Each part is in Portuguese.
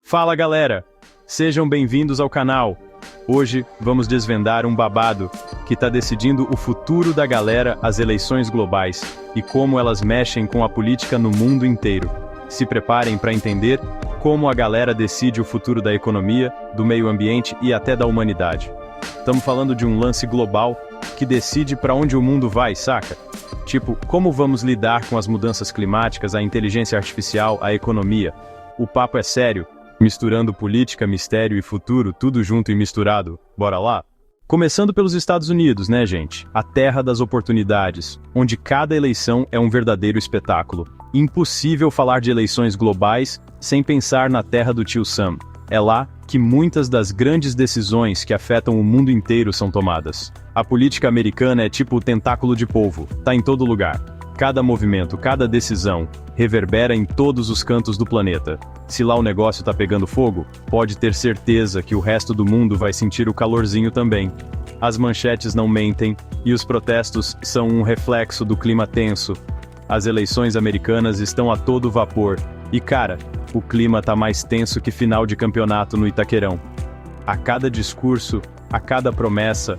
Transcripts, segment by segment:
Fala galera, sejam bem-vindos ao canal. Hoje vamos desvendar um babado que está decidindo o futuro da galera, as eleições globais e como elas mexem com a política no mundo inteiro. Se preparem para entender como a galera decide o futuro da economia, do meio ambiente e até da humanidade. Estamos falando de um lance global que decide para onde o mundo vai, saca? Tipo, como vamos lidar com as mudanças climáticas, a inteligência artificial, a economia. O papo é sério, misturando política, mistério e futuro, tudo junto e misturado. Bora lá? Começando pelos Estados Unidos, né, gente? A terra das oportunidades, onde cada eleição é um verdadeiro espetáculo. Impossível falar de eleições globais sem pensar na terra do tio Sam. É lá que muitas das grandes decisões que afetam o mundo inteiro são tomadas. A política americana é tipo o tentáculo de polvo, tá em todo lugar. Cada movimento, cada decisão, reverbera em todos os cantos do planeta. Se lá o negócio tá pegando fogo, pode ter certeza que o resto do mundo vai sentir o calorzinho também. As manchetes não mentem, e os protestos são um reflexo do clima tenso. As eleições americanas estão a todo vapor, e cara, o clima tá mais tenso que final de campeonato no Itaquerão. A cada discurso, a cada promessa,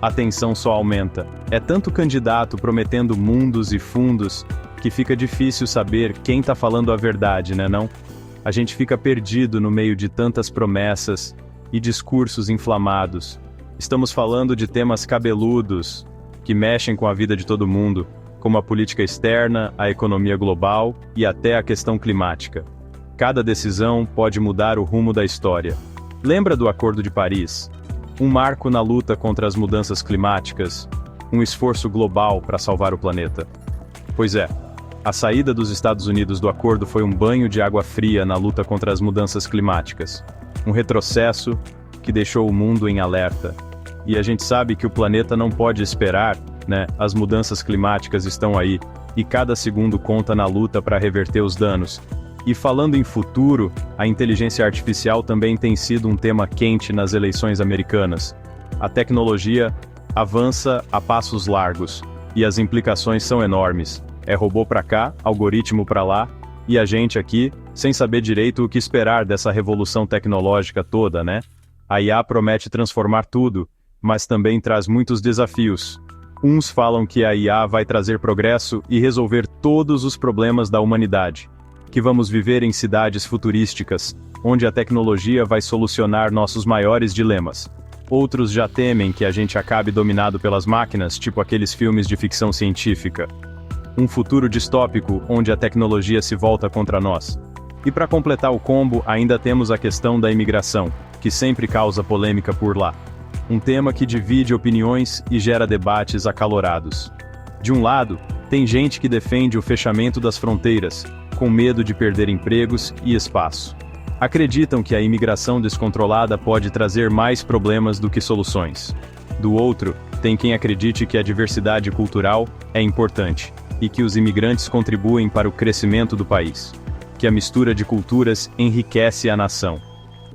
a tensão só aumenta. É tanto candidato prometendo mundos e fundos, que fica difícil saber quem tá falando a verdade, né não? A gente fica perdido no meio de tantas promessas e discursos inflamados. Estamos falando de temas cabeludos, que mexem com a vida de todo mundo, como a política externa, a economia global e até a questão climática. Cada decisão pode mudar o rumo da história. Lembra do Acordo de Paris? Um marco na luta contra as mudanças climáticas, um esforço global para salvar o planeta. Pois é, a saída dos Estados Unidos do acordo foi um banho de água fria na luta contra as mudanças climáticas. Um retrocesso que deixou o mundo em alerta. E a gente sabe que o planeta não pode esperar, né? As mudanças climáticas estão aí, e cada segundo conta na luta para reverter os danos. E falando em futuro, a inteligência artificial também tem sido um tema quente nas eleições americanas. A tecnologia avança a passos largos, e as implicações são enormes. É robô para cá, algoritmo para lá, e a gente aqui, sem saber direito o que esperar dessa revolução tecnológica toda, né? A IA promete transformar tudo, mas também traz muitos desafios. Uns falam que a IA vai trazer progresso e resolver todos os problemas da humanidade. Que vamos viver em cidades futurísticas, onde a tecnologia vai solucionar nossos maiores dilemas. Outros já temem que a gente acabe dominado pelas máquinas, tipo aqueles filmes de ficção científica. Um futuro distópico onde a tecnologia se volta contra nós. E para completar o combo, ainda temos a questão da imigração, que sempre causa polêmica por lá. Um tema que divide opiniões e gera debates acalorados. De um lado, tem gente que defende o fechamento das fronteiras, com medo de perder empregos e espaço. Acreditam que a imigração descontrolada pode trazer mais problemas do que soluções. Do outro, tem quem acredite que a diversidade cultural é importante, e que os imigrantes contribuem para o crescimento do país. Que a mistura de culturas enriquece a nação.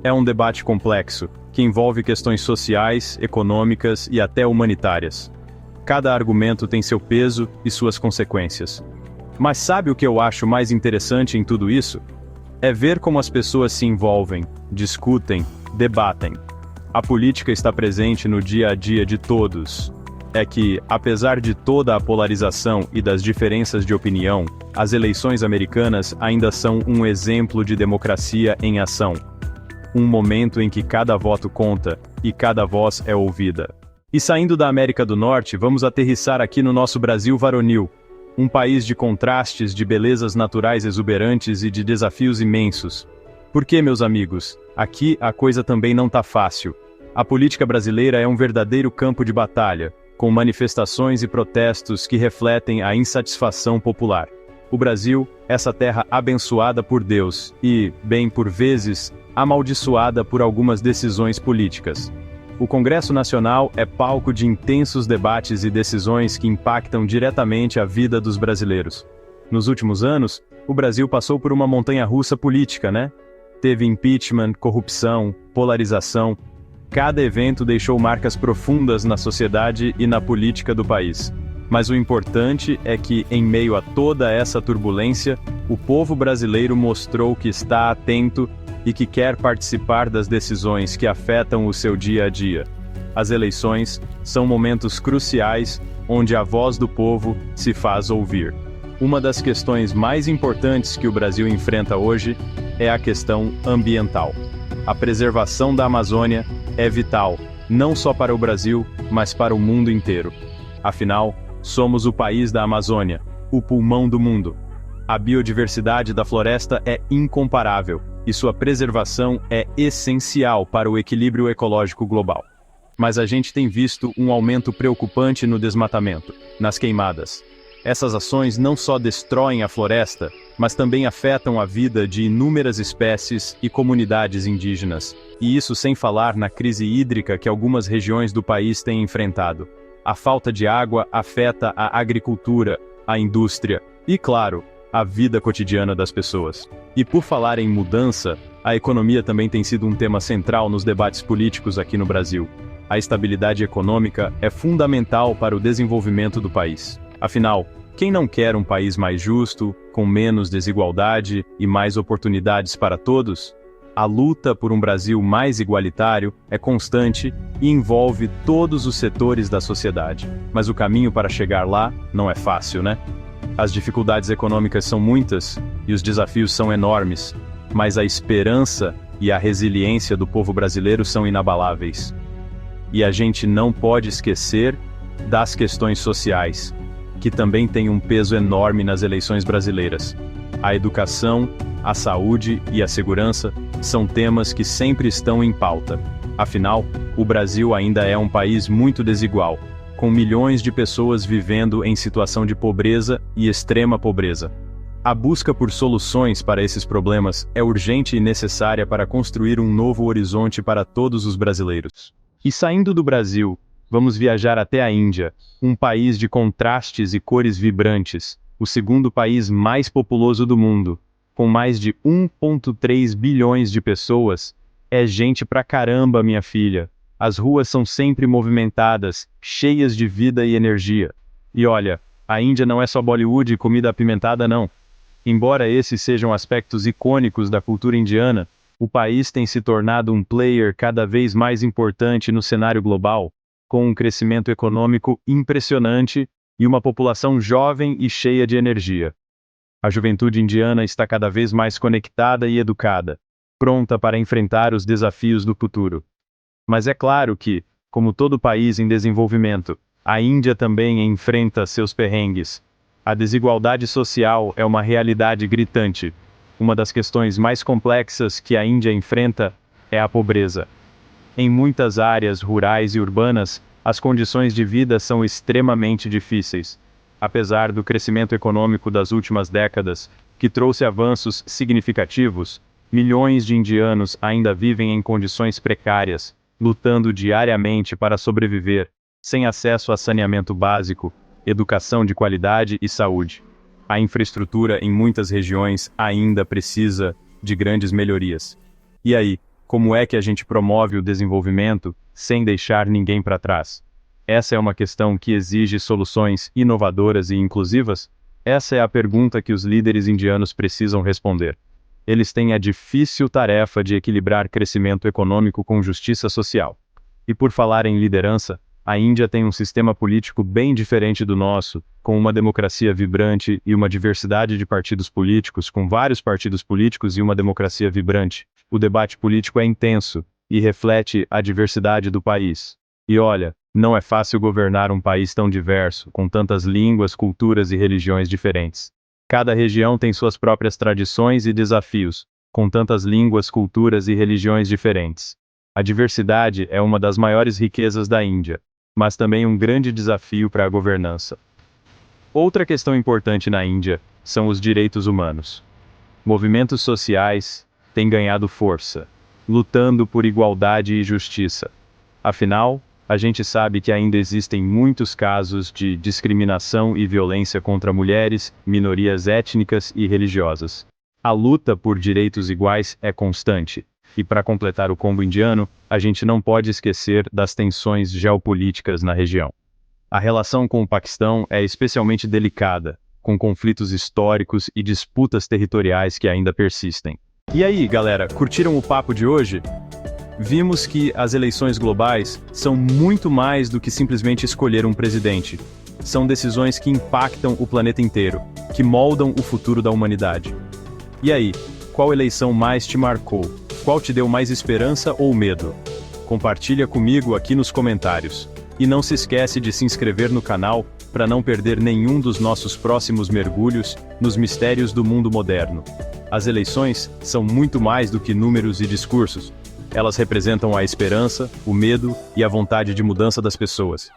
É um debate complexo, que envolve questões sociais, econômicas e até humanitárias. Cada argumento tem seu peso e suas consequências. Mas sabe o que eu acho mais interessante em tudo isso? É ver como as pessoas se envolvem, discutem, debatem. A política está presente no dia a dia de todos. É que, apesar de toda a polarização e das diferenças de opinião, as eleições americanas ainda são um exemplo de democracia em ação. Um momento em que cada voto conta, e cada voz é ouvida. E saindo da América do Norte, vamos aterrissar aqui no nosso Brasil varonil. Um país de contrastes, de belezas naturais exuberantes e de desafios imensos. Porque, meus amigos, aqui a coisa também não tá fácil. A política brasileira é um verdadeiro campo de batalha, com manifestações e protestos que refletem a insatisfação popular. O Brasil, essa terra abençoada por Deus e, bem por vezes, amaldiçoada por algumas decisões políticas. O Congresso Nacional é palco de intensos debates e decisões que impactam diretamente a vida dos brasileiros. Nos últimos anos, o Brasil passou por uma montanha-russa política, né? Teve impeachment, corrupção, polarização. Cada evento deixou marcas profundas na sociedade e na política do país. Mas o importante é que, em meio a toda essa turbulência, o povo brasileiro mostrou que está atento e que quer participar das decisões que afetam o seu dia a dia. As eleições são momentos cruciais onde a voz do povo se faz ouvir. Uma das questões mais importantes que o Brasil enfrenta hoje é a questão ambiental. A preservação da Amazônia é vital, não só para o Brasil, mas para o mundo inteiro. Afinal, somos o país da Amazônia, o pulmão do mundo. A biodiversidade da floresta é incomparável e sua preservação é essencial para o equilíbrio ecológico global. Mas a gente tem visto um aumento preocupante no desmatamento, nas queimadas. Essas ações não só destroem a floresta, mas também afetam a vida de inúmeras espécies e comunidades indígenas. E isso sem falar na crise hídrica que algumas regiões do país têm enfrentado. A falta de água afeta a agricultura, a indústria e, claro, a vida cotidiana das pessoas. E por falar em mudança, a economia também tem sido um tema central nos debates políticos aqui no Brasil. A estabilidade econômica é fundamental para o desenvolvimento do país. Afinal, quem não quer um país mais justo, com menos desigualdade e mais oportunidades para todos? A luta por um Brasil mais igualitário é constante e envolve todos os setores da sociedade. Mas o caminho para chegar lá não é fácil, né? As dificuldades econômicas são muitas e os desafios são enormes, mas a esperança e a resiliência do povo brasileiro são inabaláveis. E a gente não pode esquecer das questões sociais, que também têm um peso enorme nas eleições brasileiras. A educação, a saúde e a segurança são temas que sempre estão em pauta. Afinal, o Brasil ainda é um país muito desigual, com milhões de pessoas vivendo em situação de pobreza e extrema pobreza. A busca por soluções para esses problemas é urgente e necessária para construir um novo horizonte para todos os brasileiros. E saindo do Brasil, vamos viajar até a Índia, um país de contrastes e cores vibrantes, o segundo país mais populoso do mundo, com mais de 1,3 bilhões de pessoas. É gente pra caramba, minha filha. As ruas são sempre movimentadas, cheias de vida e energia. E olha, a Índia não é só Bollywood e comida apimentada não. Embora esses sejam aspectos icônicos da cultura indiana, o país tem se tornado um player cada vez mais importante no cenário global, com um crescimento econômico impressionante e uma população jovem e cheia de energia. A juventude indiana está cada vez mais conectada e educada, pronta para enfrentar os desafios do futuro. Mas é claro que, como todo país em desenvolvimento, a Índia também enfrenta seus perrengues. A desigualdade social é uma realidade gritante. Uma das questões mais complexas que a Índia enfrenta é a pobreza. Em muitas áreas rurais e urbanas, as condições de vida são extremamente difíceis. Apesar do crescimento econômico das últimas décadas, que trouxe avanços significativos, milhões de indianos ainda vivem em condições precárias, lutando diariamente para sobreviver, sem acesso a saneamento básico, educação de qualidade e saúde. A infraestrutura em muitas regiões ainda precisa de grandes melhorias. E aí, como é que a gente promove o desenvolvimento sem deixar ninguém para trás? Essa é uma questão que exige soluções inovadoras e inclusivas? Essa é a pergunta que os líderes indianos precisam responder. Eles têm a difícil tarefa de equilibrar crescimento econômico com justiça social. E por falar em liderança, a Índia tem um sistema político bem diferente do nosso, com uma democracia vibrante e uma diversidade de partidos políticos, com vários partidos políticos e uma democracia vibrante. O debate político é intenso e reflete a diversidade do país. E olha, não é fácil governar um país tão diverso, com tantas línguas, culturas e religiões diferentes. Cada região tem suas próprias tradições e desafios, com tantas línguas, culturas e religiões diferentes. A diversidade é uma das maiores riquezas da Índia, mas também um grande desafio para a governança. Outra questão importante na Índia são os direitos humanos. Movimentos sociais têm ganhado força, lutando por igualdade e justiça. Afinal, a gente sabe que ainda existem muitos casos de discriminação e violência contra mulheres, minorias étnicas e religiosas. A luta por direitos iguais é constante. E para completar o combo indiano, a gente não pode esquecer das tensões geopolíticas na região. A relação com o Paquistão é especialmente delicada, com conflitos históricos e disputas territoriais que ainda persistem. E aí, galera, curtiram o papo de hoje? Vimos que as eleições globais são muito mais do que simplesmente escolher um presidente. São decisões que impactam o planeta inteiro, que moldam o futuro da humanidade. E aí, qual eleição mais te marcou? Qual te deu mais esperança ou medo? Compartilha comigo aqui nos comentários. E não se esquece de se inscrever no canal para não perder nenhum dos nossos próximos mergulhos nos mistérios do mundo moderno. As eleições são muito mais do que números e discursos. Elas representam a esperança, o medo e a vontade de mudança das pessoas.